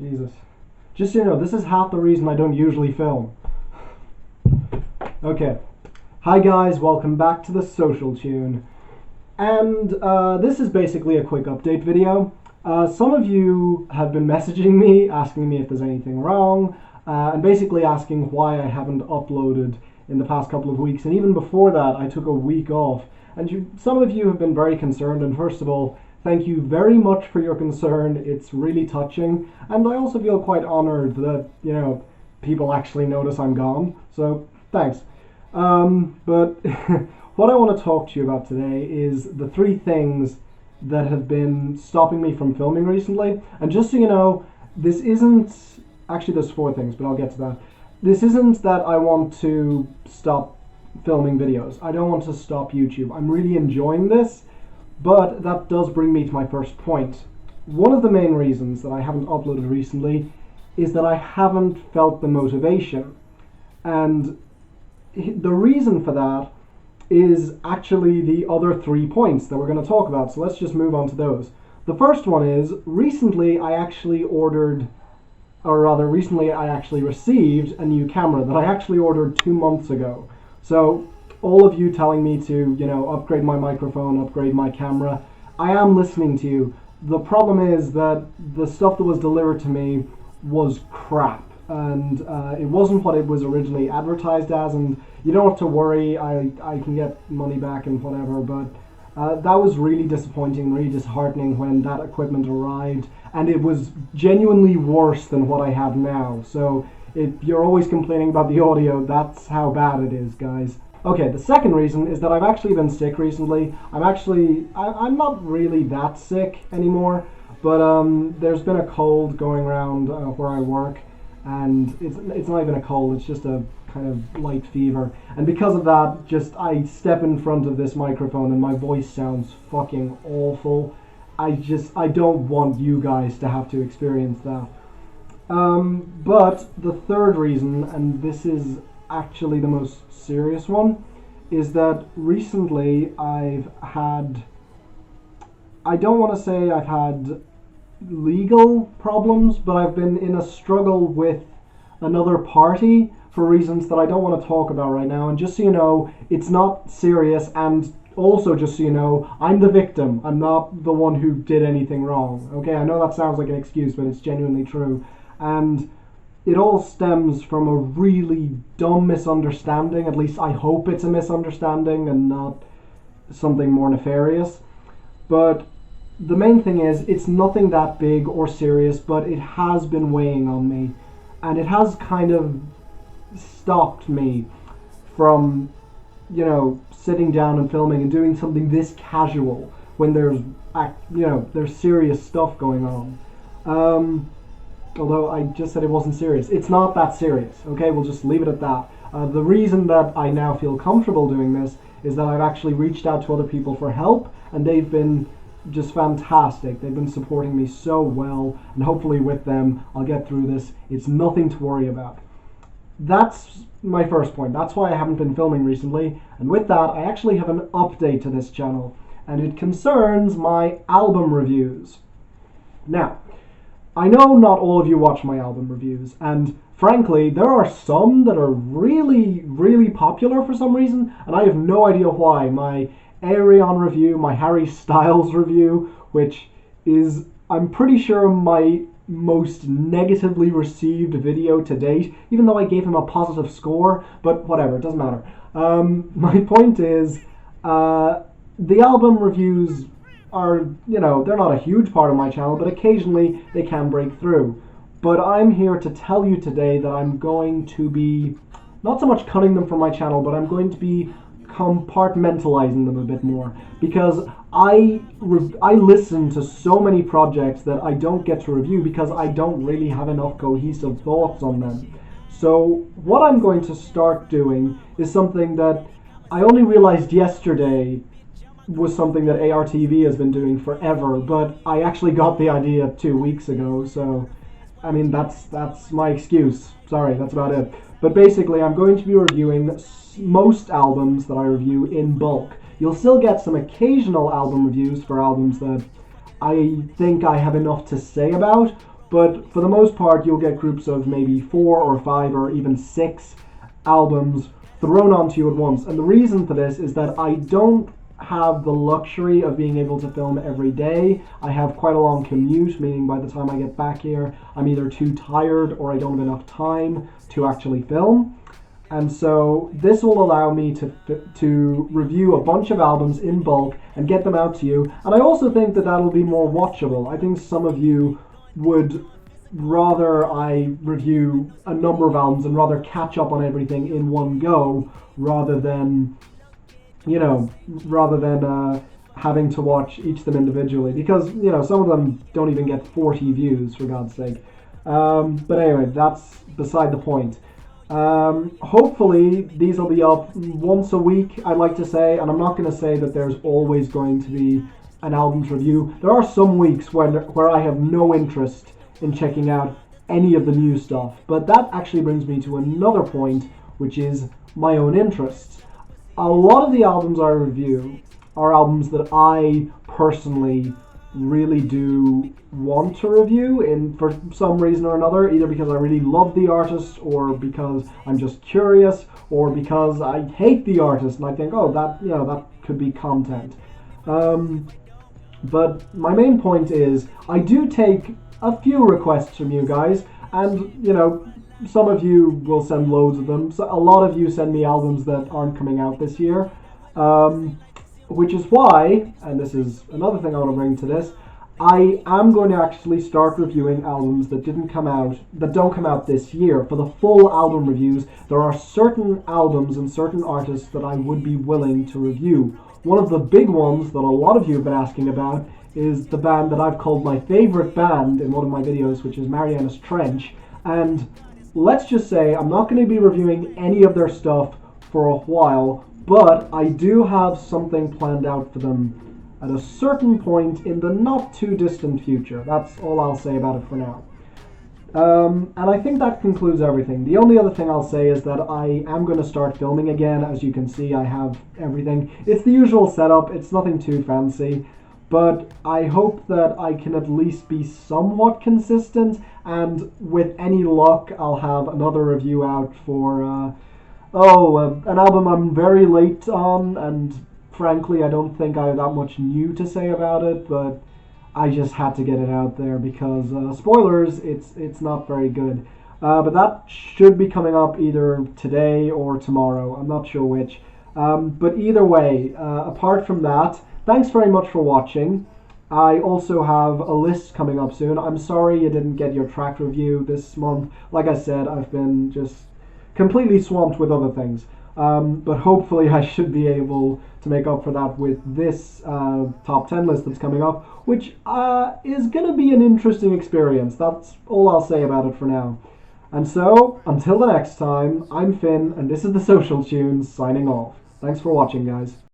Jesus. Just so you know, this is half the reason I don't usually film. Okay. Hi guys, welcome back to the Social Tune. And this is basically a quick update video. Some of you have been messaging me, asking me if there's anything wrong, and basically asking why I haven't uploaded in the past couple of weeks. And even before that, I took a week off. And some of you have been very concerned, and first of all, thank you very much for your concern. It's really touching, and I also feel quite honored that, people actually notice I'm gone. So, thanks. But what I want to talk to you about today is the 3 things that have been stopping me from filming recently. And just so you know, this isn't... Actually, there's 4 things, but I'll get to that. This isn't that I want to stop filming videos. I don't want to stop YouTube. I'm really enjoying this, but that does bring me to my first point. One of the main reasons that I haven't uploaded recently is that I haven't felt the motivation. And the reason for that is actually the other 3 points that we're going to talk about. So let's just move on to those. The first one is, recently I actually received a new camera that I actually ordered 2 months ago. So all of you telling me to, upgrade my microphone, upgrade my camera, I am listening to you. The problem is that the stuff that was delivered to me was crap, and it wasn't what it was originally advertised as, and you don't have to worry, I can get money back and whatever, but that was really disappointing, really disheartening when that equipment arrived, and it was genuinely worse than what I have now. So if you're always complaining about the audio, that's how bad it is, guys. Okay, the second reason is that I've actually been sick recently. I'm not really that sick anymore, but there's been a cold going around where I work, and it's not even a cold, it's just a kind of light fever. And because of that, I step in front of this microphone and my voice sounds fucking awful. I don't want you guys to have to experience that. But the third reason, and this is actually the most serious one, is that recently I don't want to say I've had legal problems, but I've been in a struggle with another party for reasons that I don't want to talk about right now. And just so you know, it's not serious, and also just so you know, I'm the victim. I'm not the one who did anything wrong. Okay, I know that sounds like an excuse, but it's genuinely true. And it all stems from a really dumb misunderstanding. At least I hope it's a misunderstanding and not something more nefarious. But the main thing is, it's nothing that big or serious, but it has been weighing on me. And it has kind of stopped me from, sitting down and filming and doing something this casual when there's serious stuff going on. Although I just said it wasn't serious. It's not that serious, okay? We'll just leave it at that. The reason that I now feel comfortable doing this is that I've actually reached out to other people for help, and they've been just fantastic. They've been supporting me so well, and hopefully with them I'll get through this. It's nothing to worry about. That's my first point. That's why I haven't been filming recently. And with that, I actually have an update to this channel, and it concerns my album reviews. Now, I know not all of you watch my album reviews, and frankly, there are some that are really, really popular for some reason, and I have no idea why. My Ayreon review, my Harry Styles review, which is, I'm pretty sure, my most negatively received video to date, even though I gave him a positive score, but whatever, it doesn't matter. My point is, the album reviews are, they're not a huge part of my channel, but occasionally they can break through. But I'm here to tell you today that I'm going to be, not so much cutting them from my channel, but I'm going to be compartmentalizing them a bit more, because I listen to so many projects that I don't get to review because I don't really have enough cohesive thoughts on them. So what I'm going to start doing is something that I only realized yesterday was something that ARTV has been doing forever, but I actually got the idea 2 weeks ago, so I mean that's my excuse. Sorry, that's about it. But basically, I'm going to be reviewing most albums that I review in bulk. You'll still get some occasional album reviews for albums that I think I have enough to say about, but for the most part, you'll get groups of maybe 4 or 5 or even 6 albums thrown onto you at once. And the reason for this is that I don't have the luxury of being able to film every day. I have quite a long commute, meaning by the time I get back here, I'm either too tired or I don't have enough time to actually film. And so this will allow me to review a bunch of albums in bulk and get them out to you. And I also think that that'll be more watchable. I think some of you would rather I review a number of albums and rather catch up on everything in one go rather than, having to watch each of them individually, because, some of them don't even get 40 views, for God's sake. But anyway, that's beside the point. Hopefully these will be up once a week, I'd like to say, and I'm not going to say that there's always going to be an album to review. There are some weeks where I have no interest in checking out any of the new stuff, but that actually brings me to another point, which is my own interests. A lot of the albums I review are albums that I personally really do want to review for some reason or another, either because I really love the artist, or because I'm just curious, or because I hate the artist and I think, oh, that could be content. But my main point is, I do take a few requests from you guys, and some of you will send loads of them. So a lot of you send me albums that aren't coming out this year. Which is why, and this is another thing I want to bring to this, I am going to actually start reviewing albums that don't come out this year. For the full album reviews, there are certain albums and certain artists that I would be willing to review. One of the big ones that a lot of you have been asking about is the band that I've called my favorite band in one of my videos, which is Marianas Trench. And let's just say I'm not going to be reviewing any of their stuff for a while, but I do have something planned out for them at a certain point in the not too distant future. That's all I'll say about it for now. And I think that concludes everything. The only other thing I'll say is that I am going to start filming again. As you can see, I have everything. It's the usual setup. It's nothing too fancy. But I hope that I can at least be somewhat consistent, and with any luck, I'll have another review out for an album I'm very late on, and frankly I don't think I have that much new to say about it, but I just had to get it out there because, spoilers, it's not very good. But that should be coming up either today or tomorrow, I'm not sure which. But either way, apart from that, thanks very much for watching. I also have a list coming up soon. I'm sorry you didn't get your track review this month. Like I said, I've been just completely swamped with other things, but hopefully I should be able to make up for that with this top 10 list that's coming up, which is going to be an interesting experience. That's all I'll say about it for now. And so, until the next time, I'm Finn, and this is The Social Tunes, signing off. Thanks for watching, guys.